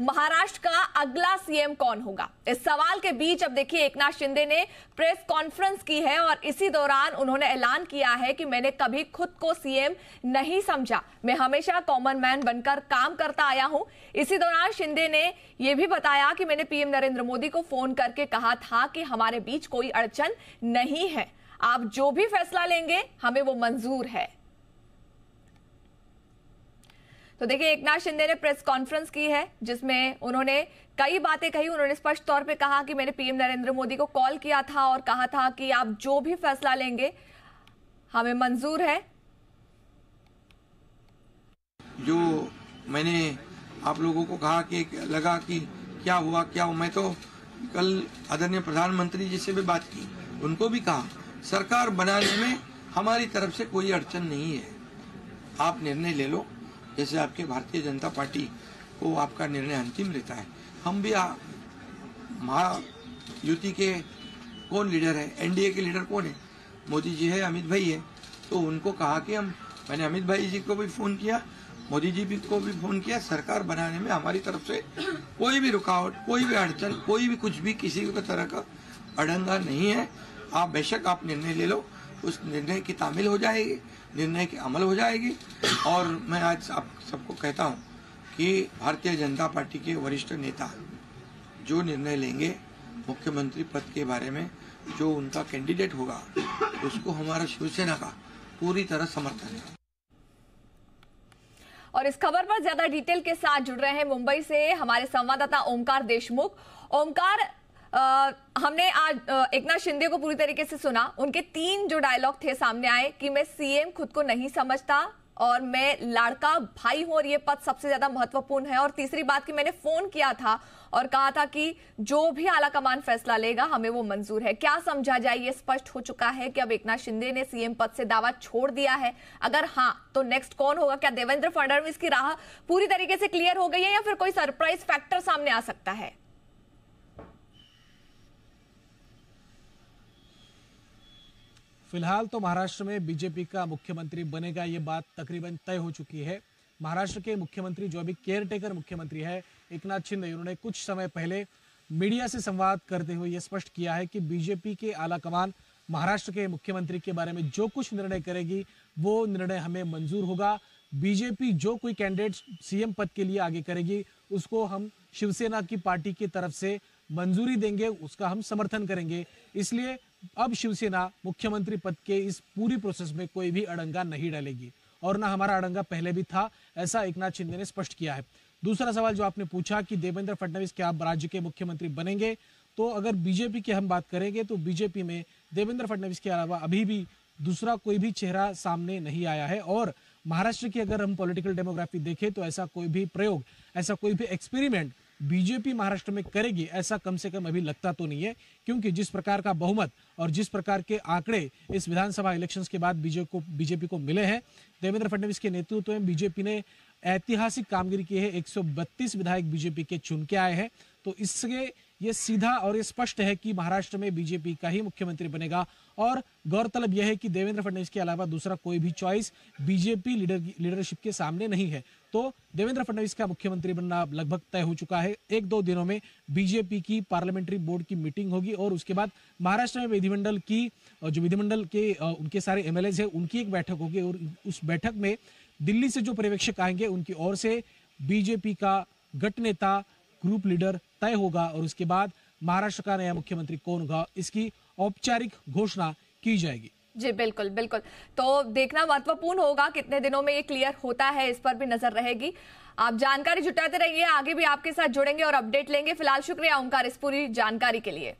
महाराष्ट्र का अगला सीएम कौन होगा? इस सवाल के बीच अब देखिए एकनाथ शिंदे ने प्रेस कॉन्फ्रेंस की है और इसी दौरान उन्होंने ऐलान किया है कि मैंने कभी खुद को सीएम नहीं समझा, मैं हमेशा कॉमन मैन बनकर काम करता आया हूं। इसी दौरान शिंदे ने यह भी बताया कि मैंने पीएम नरेंद्र मोदी को फोन करके कहा था कि हमारे बीच कोई अड़चन नहीं है, आप जो भी फैसला लेंगे हमें वो मंजूर है। तो देखिए एकनाथ शिंदे ने प्रेस कॉन्फ्रेंस की है जिसमें उन्होंने कई बातें कही। उन्होंने स्पष्ट तौर पे कहा कि मैंने पीएम नरेंद्र मोदी को कॉल किया था और कहा था कि आप जो भी फैसला लेंगे हमें मंजूर है। जो मैंने आप लोगों को कहा कि लगा कि क्या हुआ, मैं तो कल आदरणीय प्रधानमंत्री जी से भी बात की, उनको भी कहा सरकार बनाने में हमारी तरफ से कोई अड़चन नहीं है, आप निर्णय ले लो, जैसे आपके भारतीय जनता पार्टी को आपका निर्णय अंतिम रहता है। हम भी महायुति के कौन लीडर है, एनडीए के लीडर कौन है, मोदी जी है, अमित भाई है, तो उनको कहा कि मैंने अमित भाई जी को भी फोन किया, मोदी जी को भी फोन किया, सरकार बनाने में हमारी तरफ से कोई भी रुकावट, कोई भी अड़चन, कोई भी कुछ भी किसी भी तरह का अड़ंगा नहीं है। आप बेशक आप निर्णय ले लो, उस निर्णय की तामील हो जाएगी, निर्णय की अमल हो जाएगी। और मैं आज आप सबको कहता हूं कि भारतीय जनता पार्टी के वरिष्ठ नेता जो निर्णय लेंगे मुख्यमंत्री पद के बारे में, जो उनका कैंडिडेट होगा, उसको हमारा शिवसेना का पूरी तरह समर्थन है। और इस खबर पर ज्यादा डिटेल के साथ जुड़ रहे हैं मुंबई से हमारे संवाददाता ओमकार देशमुख। ओमकार, हमने आज एकनाथ शिंदे को पूरी तरीके से सुना। उनके 3 जो डायलॉग थे सामने आए कि मैं सीएम खुद को नहीं समझता और मैं लाड़का भाई हूं और ये पद सबसे ज्यादा महत्वपूर्ण है, और तीसरी बात कि मैंने फोन किया था और कहा था कि जो भी आला कमान फैसला लेगा हमें वो मंजूर है। क्या समझा जाए, ये स्पष्ट हो चुका है कि अब एकनाथ शिंदे ने सीएम पद से दावा छोड़ दिया है? अगर हाँ तो नेक्स्ट कौन होगा? क्या देवेंद्र फडणवीस की राह पूरी तरीके से क्लियर हो गई है या फिर कोई सरप्राइज फैक्टर सामने आ सकता है? फिलहाल तो महाराष्ट्र में बीजेपी का मुख्यमंत्री बनेगा, ये बात तकरीबन तय हो चुकी है। महाराष्ट्र के मुख्यमंत्री जो अभी केयरटेकर मुख्यमंत्री है एकनाथ शिंदे, उन्होंने कुछ समय पहले मीडिया से संवाद करते हुए ये स्पष्ट किया है कि बीजेपी के आलाकमान महाराष्ट्र के मुख्यमंत्री के बारे में जो कुछ निर्णय करेगी वो निर्णय हमें मंजूर होगा। बीजेपी जो कोई कैंडिडेट सीएम पद के लिए आगे करेगी उसको हम शिवसेना की पार्टी की तरफ से मंजूरी देंगे, उसका हम समर्थन करेंगे। इसलिए अब शिवसेना मुख्यमंत्री पद के इस पूरी प्रोसेस में कोई भी अड़ंगा नहीं डालेगी और ना हमारा अड़ंगा पहले भी था, ऐसा एकनाथ शिंदे ने स्पष्ट किया है। दूसरा सवाल जो आपने पूछा कि देवेंद्र फडणवीस क्या अब राज्य के मुख्यमंत्री बनेंगे, तो अगर बीजेपी की हम बात करेंगे तो बीजेपी में देवेंद्र फडणवीस के अलावा अभी भी दूसरा कोई भी चेहरा सामने नहीं आया है। और महाराष्ट्र की अगर हम पॉलिटिकल डेमोग्राफी देखें तो ऐसा कोई भी प्रयोग, ऐसा कोई भी एक्सपेरिमेंट बीजेपी महाराष्ट्र में करेगी ऐसा कम से कम अभी लगता तो नहीं है, क्योंकि जिस प्रकार का बहुमत और जिस प्रकार के आंकड़े इस विधानसभा इलेक्शंस के बाद बीजेपी को मिले हैं, देवेंद्र फडणवीस के नेतृत्व में बीजेपी ने ऐतिहासिक कामगिरी की है। 132 विधायक बीजेपी के चुन के आए हैं, तो इससे ये सीधा और ये स्पष्ट है कि महाराष्ट्र में बीजेपी का ही मुख्यमंत्री बनेगा। और गौरतलब यह है कि देवेंद्र फडणवीस के अलावा दूसरा कोई भी चॉइस बीजेपी लीडरशिप के सामने नहीं है। तो देवेंद्र फडणवीस का मुख्यमंत्री बनना लगभग तय हो चुका है। 1-2 दिनों में बीजेपी की पार्लियामेंट्री बोर्ड की मीटिंग होगी और उसके बाद महाराष्ट्र में विधिमंडल के उनके सारे एमएलए हैं उनकी एक बैठक होगी और उस बैठक में दिल्ली से जो पर्यवेक्षक आएंगे उनकी ओर से बीजेपी का गट नेता, ग्रुप लीडर तय होगा और उसके बाद महाराष्ट्र का नया मुख्यमंत्री कौन होगा इसकी औपचारिक घोषणा की जाएगी। जी बिल्कुल बिल्कुल, तो देखना महत्वपूर्ण होगा कितने दिनों में ये क्लियर होता है, इस पर भी नजर रहेगी। आप जानकारी जुटाते रहिए, आगे भी आपके साथ जुड़ेंगे और अपडेट लेंगे। फिलहाल शुक्रिया ओमकार इस पूरी जानकारी के लिए।